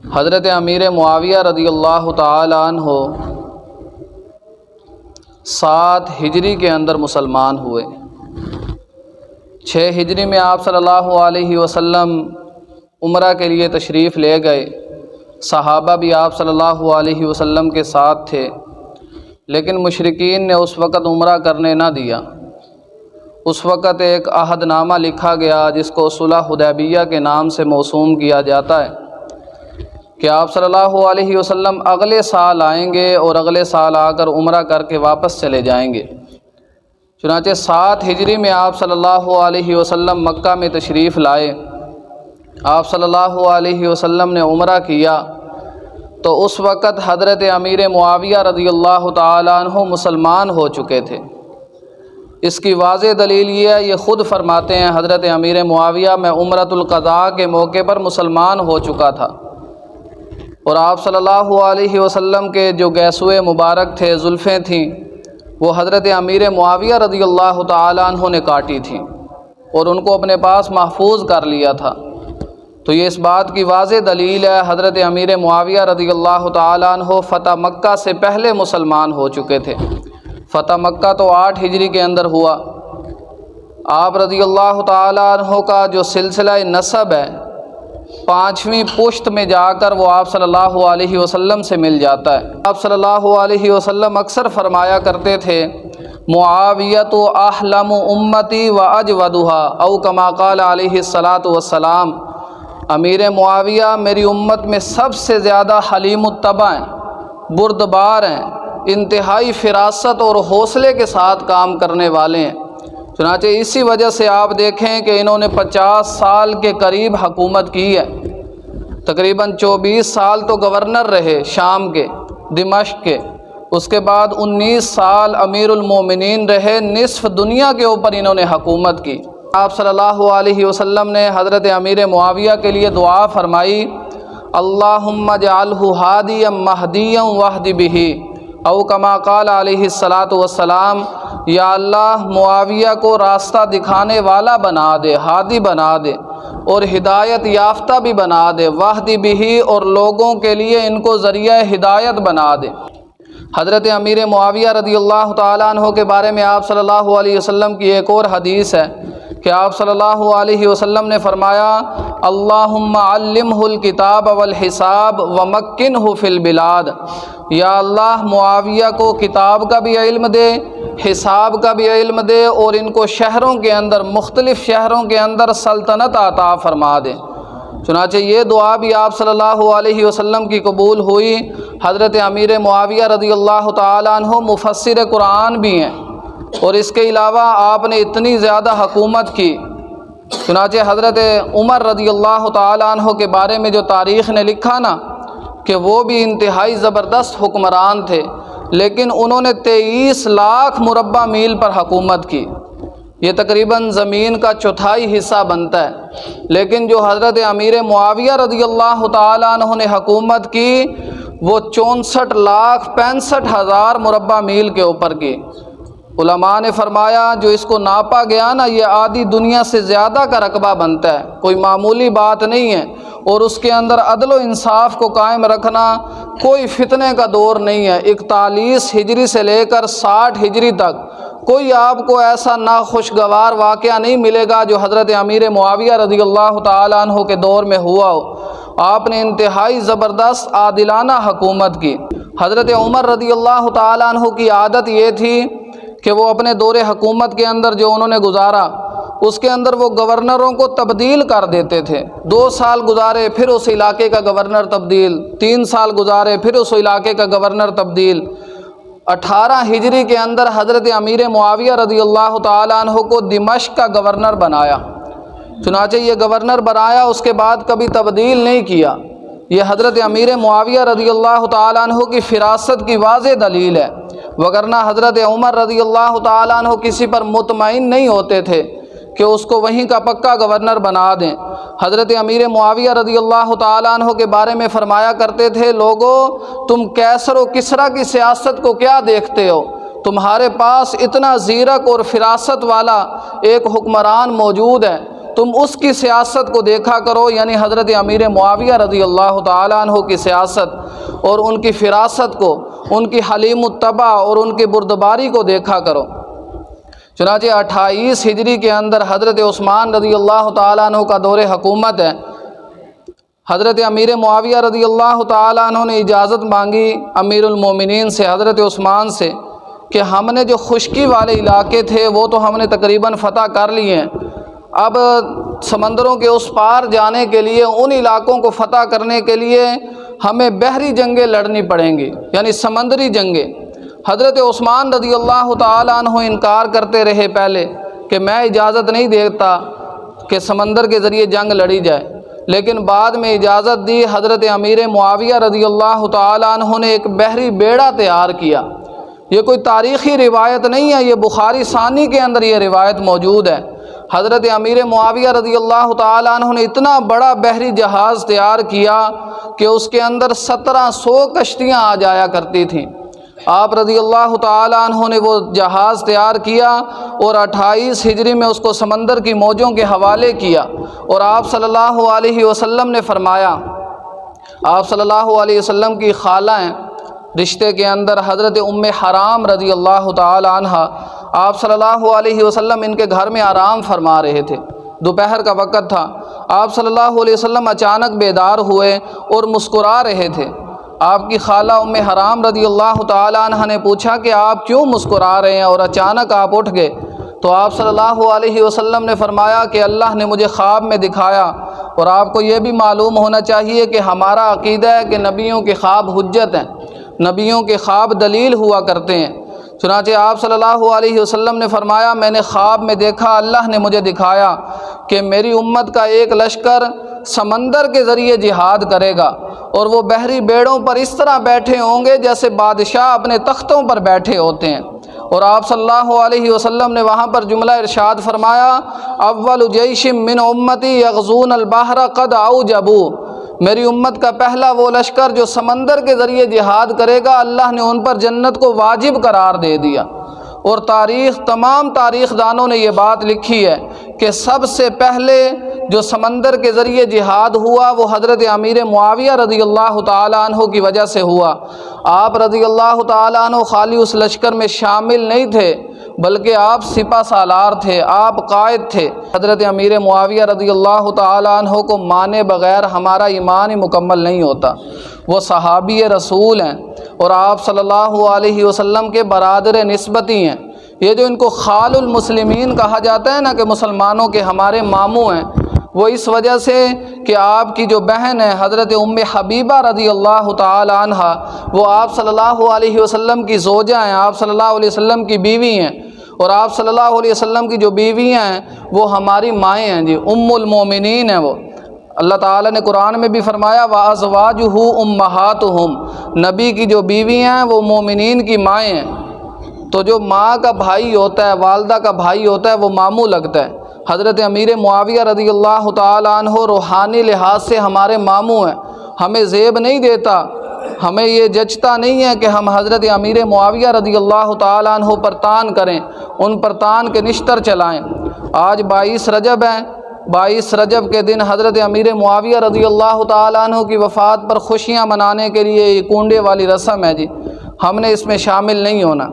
حضرت امیر معاویہ رضی اللہ تعالی عنہ 7 ہجری کے اندر مسلمان ہوئے۔ 6 ہجری میں آپ صلی اللہ علیہ وسلم عمرہ کے لیے تشریف لے گئے۔ صحابہ بھی آپ صلی اللہ علیہ وسلم کے ساتھ تھے، لیکن مشرکین نے اس وقت عمرہ کرنے نہ دیا۔ اس وقت ایک عہد نامہ لکھا گیا جس کو صلح حدیبیہ کے نام سے موسوم کیا جاتا ہے کہ آپ صلی اللہ علیہ وسلم اگلے سال آئیں گے اور اگلے سال آ کر عمرہ کر کے واپس چلے جائیں گے۔ چنانچہ 7 ہجری میں آپ صلی اللہ علیہ وسلم مکہ میں تشریف لائے۔ آپ صلی اللہ علیہ وسلم نے عمرہ کیا تو اس وقت حضرت امیر معاویہ رضی اللہ تعالی عنہ مسلمان ہو چکے تھے۔ اس کی واضح دلیل یہ ہے، یہ خود فرماتے ہیں حضرت امیر معاویہ میں عمرۃ القضاء کے موقع پر مسلمان ہو چکا تھا، اور آپ صلی اللہ علیہ وسلم کے جو گیسوئے مبارک تھے، زلفیں تھیں، وہ حضرت امیر معاویہ رضی اللہ تعالی عنہ نے کاٹی تھیں اور ان کو اپنے پاس محفوظ کر لیا تھا۔ تو یہ اس بات کی واضح دلیل ہے حضرت امیر معاویہ رضی اللہ تعالی عنہ فتح مکہ سے پہلے مسلمان ہو چکے تھے۔ فتح مکہ تو 8 ہجری کے اندر ہوا۔ آپ رضی اللہ تعالی عنہ کا جو سلسلہ نسب ہے 5ویں پشت میں جا کر وہ آپ صلی اللہ علیہ وسلم سے مل جاتا ہے۔ آپ صلی اللہ علیہ وسلم اکثر فرمایا کرتے تھے، معاویۃ احلم امتی و اجودها، او کما قال علیہ الصلاۃ والسلام، امیر معاویہ میری امت میں سب سے زیادہ حلیم الطبع ہیں، بردبار ہیں، انتہائی فراست اور حوصلے کے ساتھ کام کرنے والے ہیں۔ چنانچہ اسی وجہ سے آپ دیکھیں کہ انہوں نے 50 سال کے قریب حکومت کی ہے۔ تقریباً 24 سال تو گورنر رہے شام کے، دمشق کے، اس کے بعد 19 سال امیر المومنین رہے، نصف دنیا کے اوپر انہوں نے حکومت کی۔ آپ صلی اللہ علیہ وسلم نے حضرت امیر معاویہ کے لیے دعا فرمائی، اللہم اجعلہ ہادیا مہدیا واہد بہ، او کما قال علیہ الصلاۃ والسلام، یا اللہ معاویہ کو راستہ دکھانے والا بنا دے، ہادی بنا دے، اور ہدایت یافتہ بھی بنا دے، واہد بہ، اور لوگوں کے لیے ان کو ذریعہ ہدایت بنا دے۔ حضرت امیر معاویہ رضی اللہ تعالیٰ عنہ کے بارے میں آپ صلی اللہ علیہ وسلم کی ایک اور حدیث ہے کہ آپ صلی اللہ علیہ وسلم نے فرمایا، اللہم علمہ الکتاب والحساب ومکنہ فی البلاد، یا اللہ معاویہ کو کتاب کا بھی علم دے، حساب کا بھی علم دے، اور ان کو شہروں کے اندر، مختلف شہروں کے اندر سلطنت عطا فرما دے۔ چنانچہ یہ دعا بھی آپ صلی اللہ علیہ وسلم کی قبول ہوئی۔ حضرت امیر معاویہ رضی اللہ تعالیٰ عنہ مفسر قرآن بھی ہیں، اور اس کے علاوہ آپ نے اتنی زیادہ حکومت کی، چنانچہ حضرت عمر رضی اللہ تعالیٰ عنہ کے بارے میں جو تاریخ نے لکھا نا کہ وہ بھی انتہائی زبردست حکمران تھے، لیکن انہوں نے 23 لاکھ مربع میل پر حکومت کی، یہ تقریباً زمین کا 1/4 حصہ بنتا ہے، لیکن جو حضرت امیر معاویہ رضی اللہ تعالیٰ عنہ نے حکومت کی وہ 64,65,000 مربع میل کے اوپر کی۔ علماء نے فرمایا جو اس کو ناپا گیا نا، یہ آدھی دنیا سے زیادہ کا رقبہ بنتا ہے، کوئی معمولی بات نہیں ہے، اور اس کے اندر عدل و انصاف کو قائم رکھنا، کوئی فتنے کا دور نہیں ہے۔ 41 ہجری سے لے کر 60 ہجری تک کوئی آپ کو ایسا ناخوشگوار واقعہ نہیں ملے گا جو حضرت امیر معاویہ رضی اللہ تعالیٰ عنہ کے دور میں ہوا ہو۔ آپ نے انتہائی زبردست عادلانہ حکومت کی۔ حضرت عمر رضی اللہ تعالیٰ عنہ کی عادت یہ تھی کہ وہ اپنے دور حکومت کے اندر جو انہوں نے گزارا، اس کے اندر وہ گورنروں کو تبدیل کر دیتے تھے۔ 2 سال گزارے پھر اس علاقے کا گورنر تبدیل، 3 سال گزارے پھر اس علاقے کا گورنر تبدیل۔ 18 ہجری کے اندر حضرت امیر معاویہ رضی اللہ تعالیٰ عنہ کو دمشق کا گورنر بنایا۔ چنانچہ یہ گورنر بنایا، اس کے بعد کبھی تبدیل نہیں کیا۔ یہ حضرت امیر معاویہ رضی اللہ تعالیٰ عنہ کی فراست کی واضح دلیل ہے، وگرنہ حضرت عمر رضی اللہ تعالیٰ عنہ کسی پر مطمئن نہیں ہوتے تھے کہ اس کو وہیں کا پکا گورنر بنا دیں۔ حضرت امیر معاویہ رضی اللہ تعالیٰ عنہ کے بارے میں فرمایا کرتے تھے، لوگو تم کیسر و کسریٰ کی سیاست کو کیا دیکھتے ہو؟ تمہارے پاس اتنا زیرک اور فراست والا ایک حکمران موجود ہے، تم اس کی سیاست کو دیکھا کرو، یعنی حضرت امیر معاویہ رضی اللہ تعالیٰ عنہ کی سیاست اور ان کی فراست کو، ان کی حلیم الطبع اور ان کی بردباری کو دیکھا کرو۔ چنانچہ 28 ہجری کے اندر حضرت عثمان رضی اللہ تعالیٰ عنہ کا دور حکومت ہے۔ حضرت امیر معاویہ رضی اللہ تعالیٰ عنہ نے اجازت مانگی امیر المومنین سے، حضرت عثمان سے، کہ ہم نے جو خشکی والے علاقے تھے وہ تو ہم نے تقریباً فتح کر لیے ہیں، اب سمندروں کے اس پار جانے کے لیے، ان علاقوں کو فتح کرنے کے لیے ہمیں بحری جنگیں لڑنی پڑیں گی، یعنی سمندری جنگیں۔ حضرت عثمان رضی اللہ تعالیٰ عنہ انکار کرتے رہے پہلے کہ میں اجازت نہیں دیتا کہ سمندر کے ذریعے جنگ لڑی جائے، لیکن بعد میں اجازت دی۔ حضرت امیر معاویہ رضی اللہ تعالیٰ عنہ نے ایک بحری بیڑا تیار کیا۔ یہ کوئی تاریخی روایت نہیں ہے، یہ بخاری ثانی کے اندر یہ روایت موجود ہے۔ حضرت امیر معاویہ رضی اللہ تعالیٰ عنہ نے اتنا بڑا بحری جہاز تیار کیا کہ اس کے اندر 1700 کشتیاں آ جایا کرتی تھیں۔ آپ رضی اللہ تعالیٰ عنہ نے وہ جہاز تیار کیا اور 28 ہجری میں اس کو سمندر کی موجوں کے حوالے کیا، اور آپ صلی اللہ علیہ وسلم نے فرمایا، آپ صلی اللہ علیہ وسلم کی خالہ ہیں رشتے کے اندر حضرت ام حرام رضی اللہ تعالی عنہ، آپ صلی اللہ علیہ وسلم ان کے گھر میں آرام فرما رہے تھے، دوپہر کا وقت تھا۔ آپ صلی اللہ علیہ وسلم اچانک بیدار ہوئے اور مسکرا رہے تھے۔ آپ کی خالہ ام حرام رضی اللہ تعالی عنہ نے پوچھا کہ آپ کیوں مسکرا رہے ہیں اور اچانک آپ اٹھ گئے؟ تو آپ صلی اللہ علیہ وسلم نے فرمایا کہ اللہ نے مجھے خواب میں دکھایا، اور آپ کو یہ بھی معلوم ہونا چاہیے کہ ہمارا عقیدہ ہے کہ نبیوں کے خواب حجت ہیں، نبیوں کے خواب دلیل ہوا کرتے ہیں۔ چنانچہ آپ صلی اللہ علیہ وسلم نے فرمایا، میں نے خواب میں دیکھا، اللہ نے مجھے دکھایا کہ میری امت کا ایک لشکر سمندر کے ذریعے جہاد کرے گا، اور وہ بحری بیڑوں پر اس طرح بیٹھے ہوں گے جیسے بادشاہ اپنے تختوں پر بیٹھے ہوتے ہیں۔ اور آپ صلی اللہ علیہ وسلم نے وہاں پر جملہ ارشاد فرمایا، اول جیش من امتی یغزون البحر قد اوجبوا، میری امت کا پہلا وہ لشکر جو سمندر کے ذریعے جہاد کرے گا، اللہ نے ان پر جنت کو واجب قرار دے دیا۔ اور تمام تاریخ دانوں نے یہ بات لکھی ہے کہ سب سے پہلے جو سمندر کے ذریعے جہاد ہوا وہ حضرت امیر معاویہ رضی اللہ تعالیٰ عنہ کی وجہ سے ہوا۔ آپ رضی اللہ تعالیٰ عنہ خالی اس لشکر میں شامل نہیں تھے، بلکہ آپ سپہ سالار تھے، آپ قائد تھے۔ حضرت امیر معاویہ رضی اللہ تعالیٰ عنہ کو مانے بغیر ہمارا ایمان ہی مکمل نہیں ہوتا۔ وہ صحابی رسول ہیں اور آپ صلی اللہ علیہ وسلم کے برادر نسبتی ہیں۔ یہ جو ان کو خال المسلمین کہا جاتا ہے نا، کہ مسلمانوں کے ہمارے ماموں ہیں، وہ اس وجہ سے کہ آپ کی جو بہن ہے حضرت ام حبیبہ رضی اللہ تعالی عنہ، وہ آپ صلی اللہ علیہ وسلم کی زوجہ ہیں، آپ صلی اللہ علیہ وسلم کی بیوی ہیں، اور آپ صلی اللہ علیہ وسلم کی جو بیویاں ہیں وہ ہماری مائیں ہیں جی، ام المومنین ہیں وہ۔ اللہ تعالیٰ نے قرآن میں بھی فرمایا وَأَزْوَاجُهُ أُمَّهَاتُهُمْ، نبی کی جو بیویاں ہیں وہ مومنین کی مائیں ہیں۔ تو جو ماں کا بھائی ہوتا ہے، والدہ کا بھائی ہوتا ہے، وہ ماموں لگتا ہے۔ حضرت امیر معاویہ رضی اللہ تعالیٰ عنہ روحانی لحاظ سے ہمارے ماموں ہیں، ہمیں زیب نہیں دیتا، ہمیں یہ جچتا نہیں ہے کہ ہم حضرت امیر معاویہ رضی اللہ تعالیٰ عنہ پر تان کریں، ان پر تان کے نشتر چلائیں۔ آج 22 رجب ہے، 22 رجب کے دن حضرت امیر معاویہ رضی اللہ تعالیٰ عنہ کی وفات پر خوشیاں منانے کے لیے یہ کنڈے والی رسم ہے جی، ہم نے اس میں شامل نہیں ہونا۔